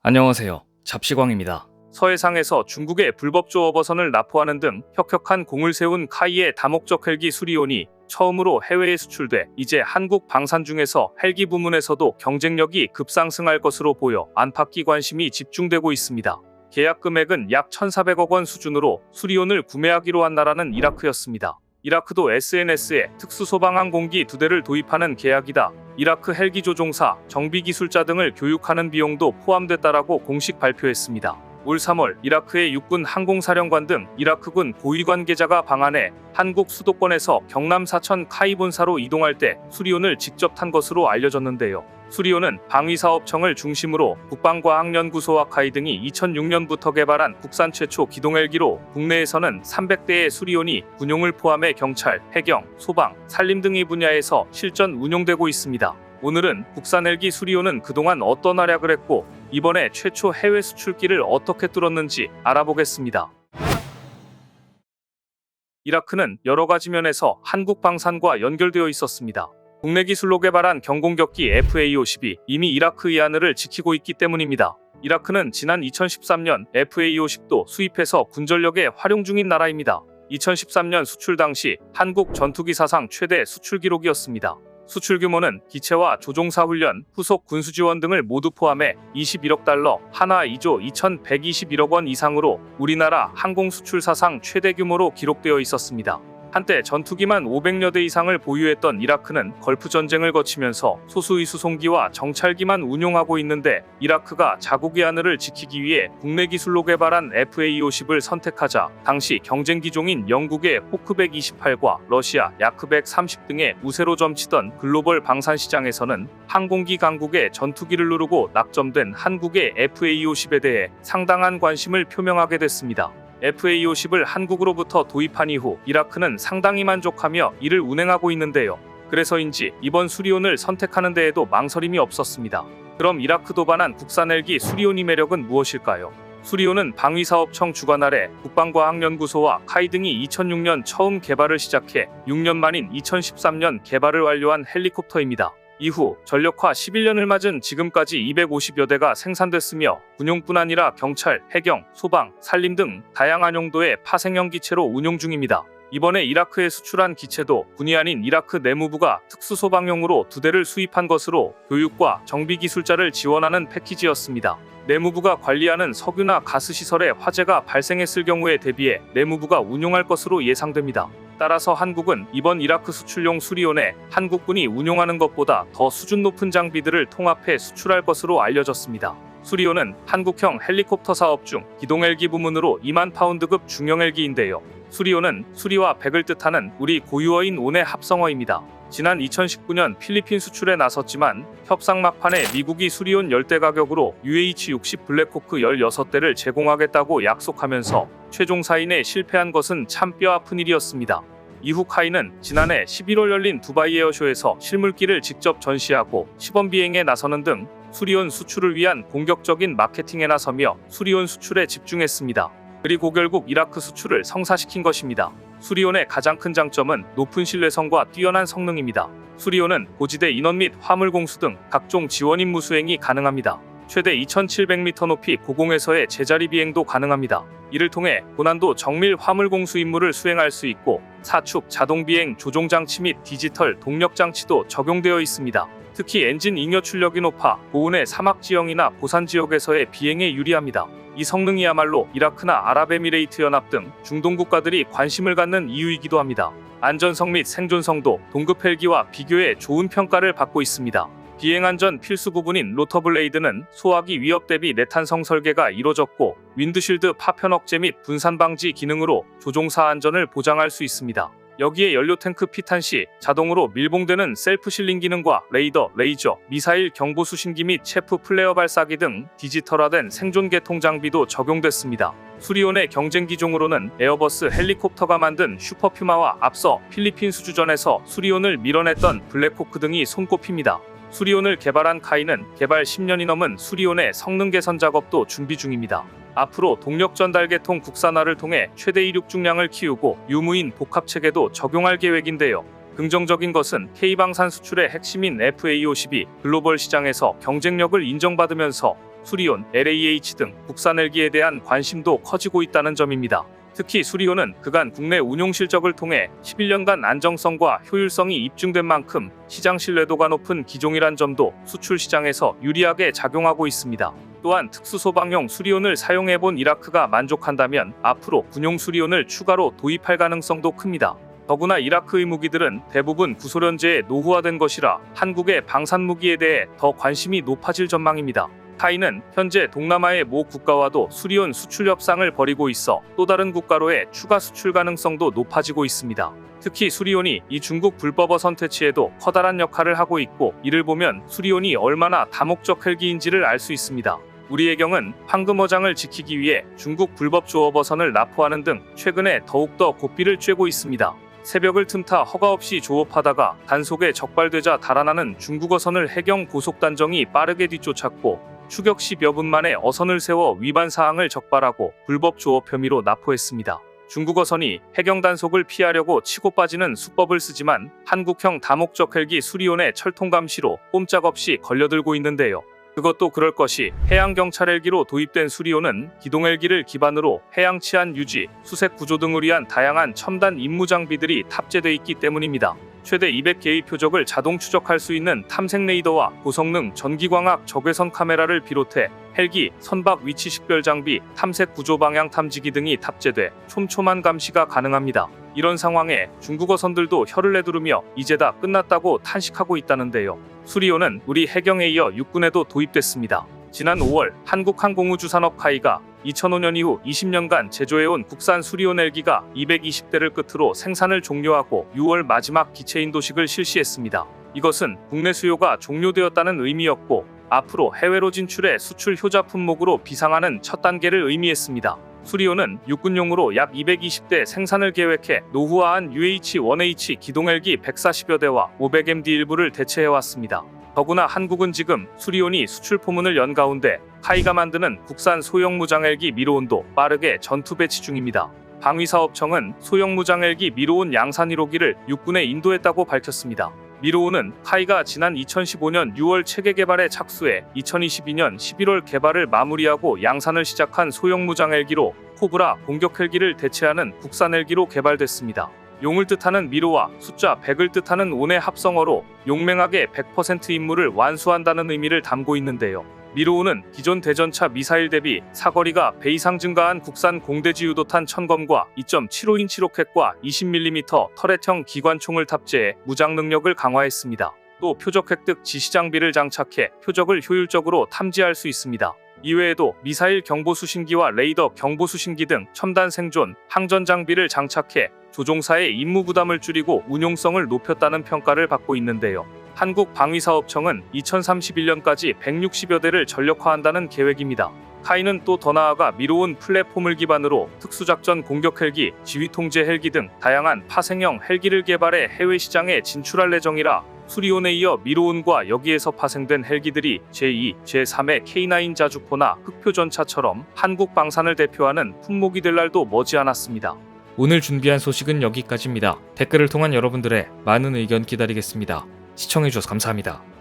안녕하세요. 잡시광입니다. 서해상에서 중국의 불법 조업어선을 납포하는 등 혁혁한 공을 세운 카이의 다목적 헬기 수리온이 처음으로 해외에 수출돼 이제 한국 방산 중에서 헬기 부문에서도 경쟁력이 급상승할 것으로 보여 안팎의 관심이 집중되고 있습니다. 계약 금액은 약 1,400억 원 수준으로 수리온을 구매하기로 한 나라는 이라크였습니다. 이라크도 SNS에 특수소방항공기 2대를 도입하는 계약이다. 이라크 헬기 조종사, 정비기술자 등을 교육하는 비용도 포함됐다라고 공식 발표했습니다. 올 3월 이라크의 육군 항공사령관 등 이라크군 고위 관계자가 방한해 한국 수도권에서 경남 사천 카이 본사로 이동할 때 수리온을 직접 탄 것으로 알려졌는데요. 수리온은 방위사업청을 중심으로 국방과학연구소와 카이 등이 2006년부터 개발한 국산 최초 기동헬기로 국내에서는 300대의 수리온이 군용을 포함해 경찰, 해경, 소방, 산림 등의 분야에서 실전 운용되고 있습니다. 오늘은 국산 헬기 수리온은 그동안 어떤 활약을 했고 이번에 최초 해외 수출기를 어떻게 뚫었는지 알아보겠습니다. 이라크는 여러 가지 면에서 한국 방산과 연결되어 있었습니다. 국내 기술로 개발한 경공격기 FA-50이 이미 이라크의 하늘을 지키고 있기 때문입니다. 이라크는 지난 2013년 FA-50도 수입해서 군전력에 활용 중인 나라입니다. 2013년 수출 당시 한국 전투기 사상 최대 수출 기록이었습니다. 수출 규모는 기체와 조종사 훈련, 후속 군수 지원 등을 모두 포함해 21억 달러, 하나 2조 2,121억 원 이상으로 우리나라 항공 수출 사상 최대 규모로 기록되어 있었습니다. 한때 전투기만 500여 대 이상을 보유했던 이라크는 걸프 전쟁을 거치면서 소수의 수송기와 정찰기만 운용하고 있는데 이라크가 자국의 하늘을 지키기 위해 국내 기술로 개발한 FA-50을 선택하자 당시 경쟁 기종인 영국의 호크 128과 러시아 야크 130 등의 우세로 점치던 글로벌 방산 시장에서는 항공기 강국의 전투기를 누르고 낙점된 한국의 FA-50에 대해 상당한 관심을 표명하게 됐습니다. FA-50을 한국으로부터 도입한 이후 이라크는 상당히 만족하며 이를 운행하고 있는데요. 그래서인지 이번 수리온을 선택하는 데에도 망설임이 없었습니다. 그럼 이라크 도반한 국산 헬기 수리온의 매력은 무엇일까요? 수리온은 방위사업청 주관 아래 국방과학연구소와 카이 등이 2006년 처음 개발을 시작해 6년 만인 2013년 개발을 완료한 헬리콥터입니다. 이후 전력화 11년을 맞은 지금까지 250여 대가 생산됐으며 군용뿐 아니라 경찰, 해경, 소방, 산림 등 다양한 용도의 파생형 기체로 운용 중입니다. 이번에 이라크에 수출한 기체도 군이 아닌 이라크 내무부가 특수소방용으로 2대를 수입한 것으로 교육과 정비기술자를 지원하는 패키지였습니다. 내무부가 관리하는 석유나 가스시설에 화재가 발생했을 경우에 대비해 내무부가 운용할 것으로 예상됩니다. 따라서 한국은 이번 이라크 수출용 수리온에 한국군이 운용하는 것보다 더 수준 높은 장비들을 통합해 수출할 것으로 알려졌습니다. 수리온은 한국형 헬리콥터 사업 중 기동헬기 부문으로 2만 파운드급 중형헬기인데요. 수리온은 수리와 백을 뜻하는 우리 고유어인 온의 합성어입니다. 지난 2019년 필리핀 수출에 나섰지만 협상 막판에 미국이 수리온 10대 가격으로 UH-60 블랙호크 16대를 제공하겠다고 약속하면서 최종 사인에 실패한 것은 참 뼈아픈 일이었습니다. 이후 카이는 지난해 11월 열린 두바이 에어쇼에서 실물기를 직접 전시하고 시범 비행에 나서는 등 수리온 수출을 위한 공격적인 마케팅에 나서며 수리온 수출에 집중했습니다. 그리고 결국 이라크 수출을 성사시킨 것입니다. 수리온의 가장 큰 장점은 높은 신뢰성과 뛰어난 성능입니다. 수리온은 고지대 인원 및 화물 공수 등 각종 지원 임무 수행이 가능합니다. 최대 2,700m 높이 고공에서의 제자리 비행도 가능합니다. 이를 통해 고난도 정밀 화물 공수 임무를 수행할 수 있고 사축, 자동 비행, 조종 장치 및 디지털 동력 장치도 적용되어 있습니다. 특히 엔진 잉여 출력이 높아 고온의 사막 지형이나 고산 지역에서의 비행에 유리합니다. 이 성능이야말로 이라크나 아랍에미레이트 연합 등 중동 국가들이 관심을 갖는 이유이기도 합니다. 안전성 및 생존성도 동급 헬기와 비교해 좋은 평가를 받고 있습니다. 비행안전 필수 부분인 로터블레이드는 소화기 위협 대비 내탄성 설계가 이뤄졌고 윈드실드 파편 억제 및 분산 방지 기능으로 조종사 안전을 보장할 수 있습니다. 여기에 연료 탱크 피탄 시 자동으로 밀봉되는 셀프 실링 기능과 레이더, 레이저, 미사일 경보 수신기 및 체프 플레어 발사기 등 디지털화된 생존 개통 장비도 적용됐습니다. 수리온의 경쟁 기종으로는 에어버스 헬리콥터가 만든 슈퍼퓨마와 앞서 필리핀 수주전에서 수리온을 밀어냈던 블랙호크 등이 손꼽힙니다. 수리온을 개발한 카이는 개발 10년이 넘은 수리온의 성능 개선 작업도 준비 중입니다. 앞으로 동력 전달 계통 국산화를 통해 최대 이륙 중량을 키우고 유무인 복합 체계도 적용할 계획인데요. 긍정적인 것은 K방산 수출의 핵심인 FA-50이 글로벌 시장에서 경쟁력을 인정받으면서 수리온, LAH 등 국산 헬기에 대한 관심도 커지고 있다는 점입니다. 특히 수리온은 그간 국내 운용 실적을 통해 11년간 안정성과 효율성이 입증된 만큼 시장 신뢰도가 높은 기종이란 점도 수출 시장에서 유리하게 작용하고 있습니다. 또한 특수 소방용 수리온을 사용해본 이라크가 만족한다면 앞으로 군용 수리온을 추가로 도입할 가능성도 큽니다. 더구나 이라크의 무기들은 대부분 구소련제에 노후화된 것이라 한국의 방산무기에 대해 더 관심이 높아질 전망입니다. 타이는 현재 동남아의 모 국가와도 수리온 수출 협상을 벌이고 있어 또 다른 국가로의 추가 수출 가능성도 높아지고 있습니다. 특히 수리온이 이 중국 불법 어선 퇴치에도 커다란 역할을 하고 있고, 이를 보면 수리온이 얼마나 다목적 헬기인지를 알 수 있습니다. 우리 해경은 황금어장을 지키기 위해 중국 불법 조업 어선을 납포하는 등 최근에 더욱더 고삐를 쬐고 있습니다. 새벽을 틈타 허가 없이 조업하다가 단속에 적발되자 달아나는 중국 어선을 해경 고속단정이 빠르게 뒤쫓았고, 추격 시 몇 분 만에 어선을 세워 위반 사항을 적발하고 불법 조업 혐의로 납포했습니다. 중국 어선이 해경 단속을 피하려고 치고 빠지는 수법을 쓰지만 한국형 다목적 헬기 수리온의 철통 감시로 꼼짝없이 걸려들고 있는데요. 그것도 그럴 것이 해양경찰 헬기로 도입된 수리온은 기동 헬기를 기반으로 해양 치안 유지, 수색 구조 등을 위한 다양한 첨단 임무 장비들이 탑재돼 있기 때문입니다. 최대 200개의 표적을 자동 추적할 수 있는 탐색 레이더와 고성능 전기광학 적외선 카메라를 비롯해 헬기, 선박 위치 식별 장비, 탐색 구조 방향 탐지기 등이 탑재돼 촘촘한 감시가 가능합니다. 이런 상황에 중국 어선들도 혀를 내두르며 이제 다 끝났다고 탄식하고 있다는데요. 수리온은 우리 해경에 이어 육군에도 도입됐습니다. 지난 5월 한국항공우주산업 카이가 2005년 이후 20년간 제조해온 국산 수리온 헬기가 220대를 끝으로 생산을 종료하고 6월 마지막 기체 인도식을 실시했습니다. 이것은 국내 수요가 종료되었다는 의미였고, 앞으로 해외로 진출해 수출 효자 품목으로 비상하는 첫 단계를 의미했습니다. 수리온은 육군용으로 약 220대 생산을 계획해 노후화한 UH-1H 기동 헬기 140여 대와 500MD 일부를 대체해왔습니다. 더구나 한국은 지금 수리온이 수출 포문을 연 가운데 카이가 만드는 국산 소형 무장헬기 미로온도 빠르게 전투 배치 중입니다. 방위사업청은 소형 무장헬기 미로온 양산 1호기를 육군에 인도했다고 밝혔습니다. 미로온은 카이가 지난 2015년 6월 체계 개발에 착수해 2022년 11월 개발을 마무리하고 양산을 시작한 소형 무장헬기로 코브라 공격 헬기를 대체하는 국산 헬기로 개발됐습니다. 용을 뜻하는 미로와 숫자 100을 뜻하는 온의 합성어로 용맹하게 100% 임무를 완수한다는 의미를 담고 있는데요. 미로온은 기존 대전차 미사일 대비 사거리가 배 이상 증가한 국산 공대지 유도탄 1000검과 2.75인치 로켓과 20mm 터렛형 기관총을 탑재해 무장 능력을 강화했습니다. 또 표적 획득 지시 장비를 장착해 표적을 효율적으로 탐지할 수 있습니다. 이외에도 미사일 경보 수신기와 레이더 경보 수신기 등 첨단 생존, 항전 장비를 장착해 조종사의 임무 부담을 줄이고 운용성을 높였다는 평가를 받고 있는데요. 한국 방위사업청은 2031년까지 160여 대를 전력화한다는 계획입니다. 카이는 또 더 나아가 미로온 플랫폼을 기반으로 특수작전 공격 헬기, 지휘통제 헬기 등 다양한 파생형 헬기를 개발해 해외 시장에 진출할 예정이라 수리온에 이어 미로온과 여기에서 파생된 헬기들이 제2, 제3의 K9 자주포나 흑표전차처럼 한국 방산을 대표하는 품목이 될 날도 머지않았습니다. 오늘 준비한 소식은 여기까지입니다. 댓글을 통한 여러분들의 많은 의견 기다리겠습니다. 시청해주셔서 감사합니다.